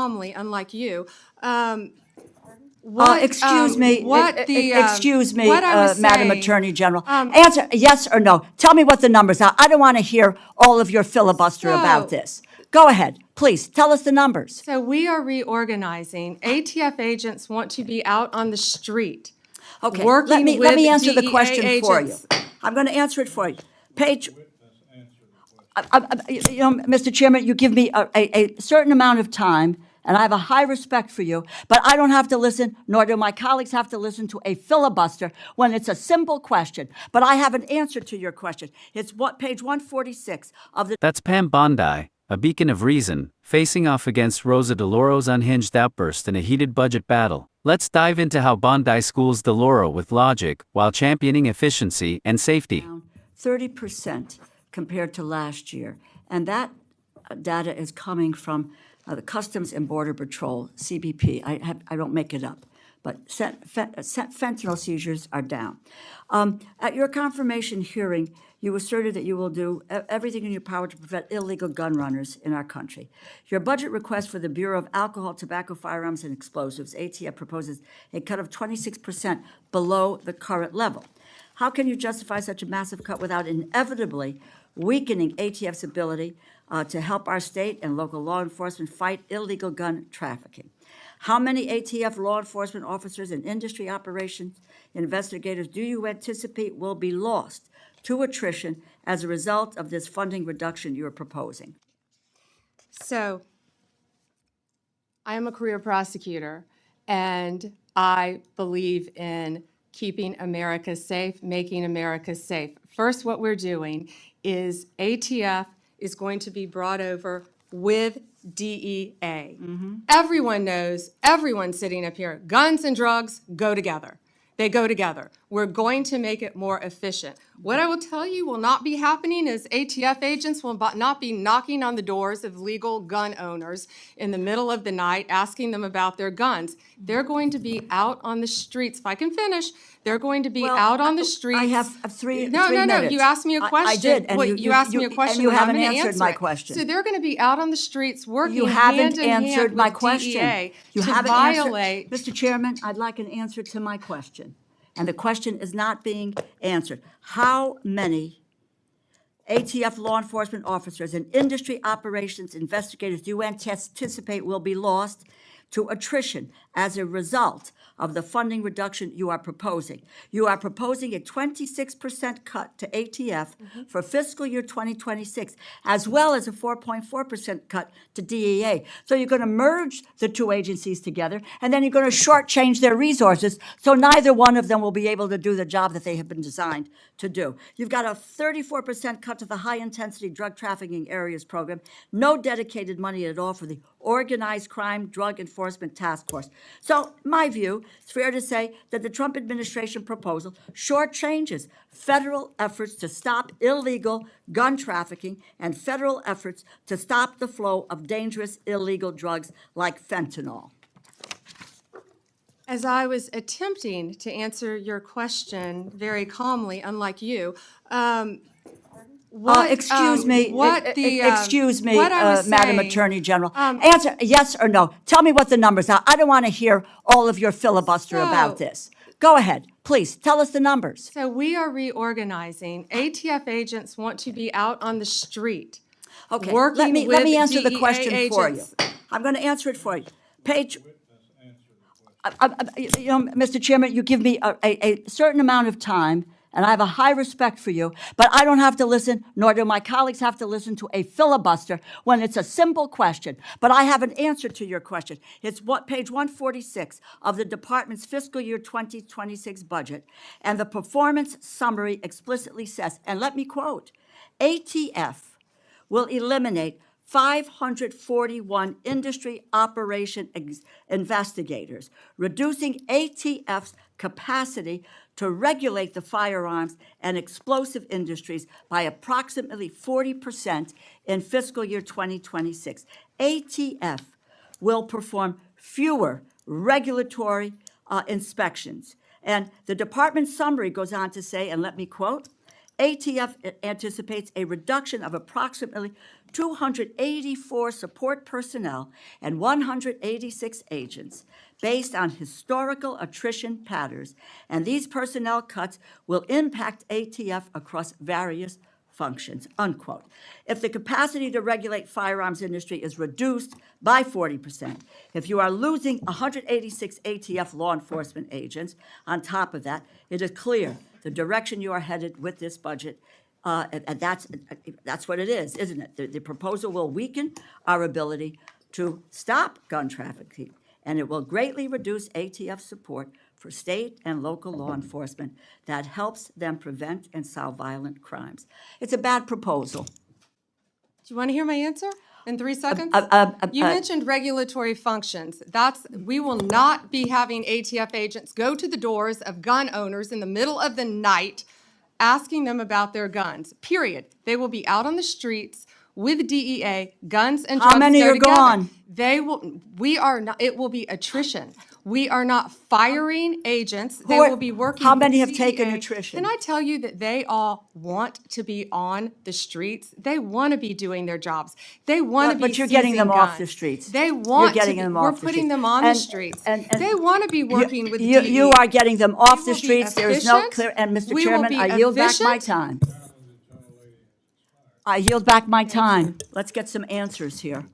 calmly, unlike you. Excuse me, Madam Attorney General. Um, Answer yes or no. Tell me what the numbers are. I don't want to hear all of your filibuster about this. Go ahead, please. Tell us the numbers. So we are reorganizing. ATF agents want to be out on the street. Okay, Working let me with answer the DEA question for you. agents. I'm going to answer it for you. Page, Mr. Chairman, you give me a certain amount of time, and I have a high respect for you, but I don't have to listen, nor do my colleagues have to listen to a filibuster when it's a simple question. But I have an answer to your question. It's page 146 of the... That's Pam Bondi, a beacon of reason, facing off against Rosa DeLauro's unhinged outburst in a heated budget battle. Let's dive into how Bondi schools DeLauro with logic while championing efficiency and safety. Down 30% compared to last year. And that data is coming from the Customs and Border Patrol, CBP. I don't make it up. But fentanyl seizures are down. At your confirmation hearing, you asserted that you will do everything in your power to prevent illegal gun runners in our country. Your budget request for the Bureau of Alcohol, Tobacco, Firearms, and Explosives, ATF, proposes a cut of 26% below the current level. How can you justify such a massive cut without inevitably weakening ATF's ability to help our state and local law enforcement fight illegal gun trafficking? How many ATF law enforcement officers and industry operations investigators do you anticipate will be lost to attrition as a result of this funding reduction you're proposing? So I am a career prosecutor, and I believe in keeping America safe, making America safe. First, what we're doing is ATF is going to be brought over with DEA. Everyone knows, everyone sitting up here, guns and drugs go together. They go together. We're going to make it more efficient. What I will tell you will not be happening is ATF agents will not be knocking on the doors of legal gun owners in the middle of the night asking them about their guns. They're going to be out on the streets. If I can finish, they're going to be out on the streets. I have three No, minutes. you asked me a question. I did, and you asked me a question. And you haven't I'm gonna answered answer my it. question. So they're going to be out on the streets working You haven't hand in hand answered my with question. DEA You to haven't violate. answered. Mr. Chairman, I'd like an answer to my question. And the question is not being answered. How many ATF law enforcement officers and industry operations investigators do you anticipate will be lost to attrition as a result of the funding reduction you are proposing? You are proposing a 26% cut to ATF for fiscal year 2026, as well as a 4.4% cut to DEA. So you're going to merge the two agencies together, and then you're going to shortchange their resources, so neither one of them will be able to do the job that they have been designed to do. You've got a 34% cut to the high-intensity drug trafficking areas program, no dedicated money at all for the Organized Crime Drug Enforcement Task Force. So, my view, it's fair to say that the Trump administration proposal shortchanges federal efforts to stop illegal gun trafficking and federal efforts to stop the flow of dangerous illegal drugs like fentanyl. As I was attempting to answer your question very calmly, unlike you, Excuse me, Madam Attorney General. Answer yes or no. Tell me what the numbers are. I don't want to hear all of your filibuster about this. Go ahead, please. Tell us the numbers. So we are reorganizing. ATF agents want to be out on the street. Okay, Working let me with answer the DEA question for you. agents. I'm going to answer it for you. Page, Mr. Chairman, you give me a certain amount of time, and I have a high respect for you, but I don't have to listen, nor do my colleagues have to listen to a filibuster when it's a simple question. But I have an answer to your question. It's page 146 of the department's fiscal year 2026 budget, and the performance summary explicitly says, and let me quote, ATF will eliminate 541 industry operation investigators, reducing ATF's capacity to regulate the firearms and explosive industries by approximately 40% in fiscal year 2026. ATF will perform fewer regulatory inspections. And the department summary goes on to say, and let me quote, ATF anticipates a reduction of approximately 284 support personnel and 186 agents based on historical attrition patterns, and these personnel cuts will impact ATF across various functions, unquote. If the capacity to regulate firearms industry is reduced by 40%, if you are losing 186 ATF law enforcement agents, on top of that, it is clear the direction you are headed with this budget, and that's what it is, isn't it? The proposal will weaken our ability to stop gun trafficking, and it will greatly reduce ATF support for state and local law enforcement that helps them prevent and solve violent crimes. It's a bad proposal. Do you want to hear my answer in 3 seconds? You mentioned regulatory functions. We will not be having ATF agents go to the doors of gun owners in the middle of the night asking them about their guns, period. They will be out on the streets with DEA, guns and drugs. How many go are together. gone? It will be attrition. We are not firing agents. They Who are- will be working. how with many have DEA. taken attrition? Can I tell you that they all want to be on the streets? They want to be doing their jobs. They want to be But you're getting them seizing off guns. the streets. They want You're getting to. them We're off the putting streets. them on the And- streets. and- They want to be working with You DEA. are getting them off We the will be streets. There is no efficient. clear, and Mr. We will Chairman, be I yield back my efficient. time. I yield back my time. Let's get some answers here.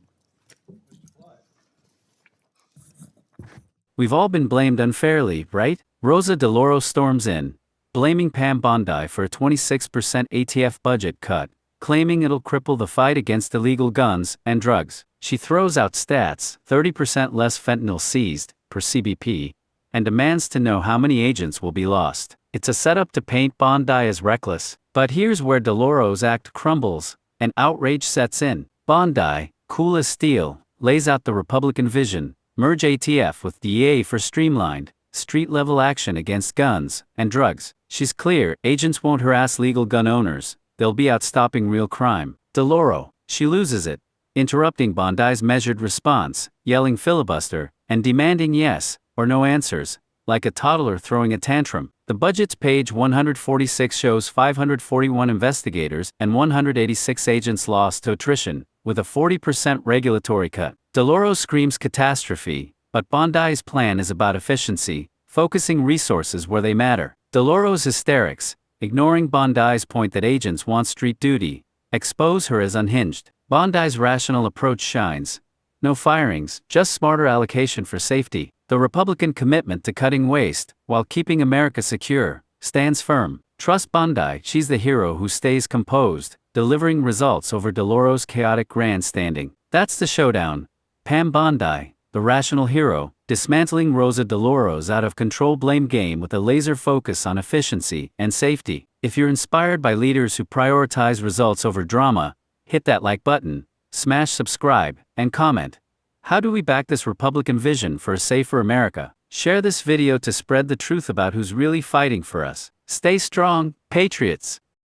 We've all been blamed unfairly, right? Rosa DeLauro storms in, blaming Pam Bondi for a 26% ATF budget cut, claiming it'll cripple the fight against illegal guns and drugs. She throws out stats, 30% less fentanyl seized, per CBP, and demands to know how many agents will be lost. It's a setup to paint Bondi as reckless. But here's where DeLauro's act crumbles, and outrage sets in. Bondi, cool as steel, lays out the Republican vision: merge ATF with DEA for streamlined, street-level action against guns and drugs. She's clear, agents won't harass legal gun owners, they'll be out stopping real crime. DeLauro, she loses it, interrupting Bondi's measured response, yelling filibuster, and demanding yes or no answers, like a toddler throwing a tantrum. The budget's page 146 shows 541 investigators and 186 agents lost to attrition, with a 40% regulatory cut. DeLauro screams catastrophe, but Bondi's plan is about efficiency, focusing resources where they matter. DeLauro's hysterics, ignoring Bondi's point that agents want street duty, expose her as unhinged. Bondi's rational approach shines. No firings, just smarter allocation for safety. The Republican commitment to cutting waste, while keeping America secure, stands firm. Trust Bondi, she's the hero who stays composed, delivering results over DeLauro's chaotic grandstanding. That's the showdown. Pam Bondi, the rational hero, dismantling Rosa DeLauros's out-of-control blame game with a laser focus on efficiency and safety. If you're inspired by leaders who prioritize results over drama, hit that like button, smash subscribe, and comment. How do we back this Republican vision for a safer America? Share this video to spread the truth about who's really fighting for us. Stay strong, patriots!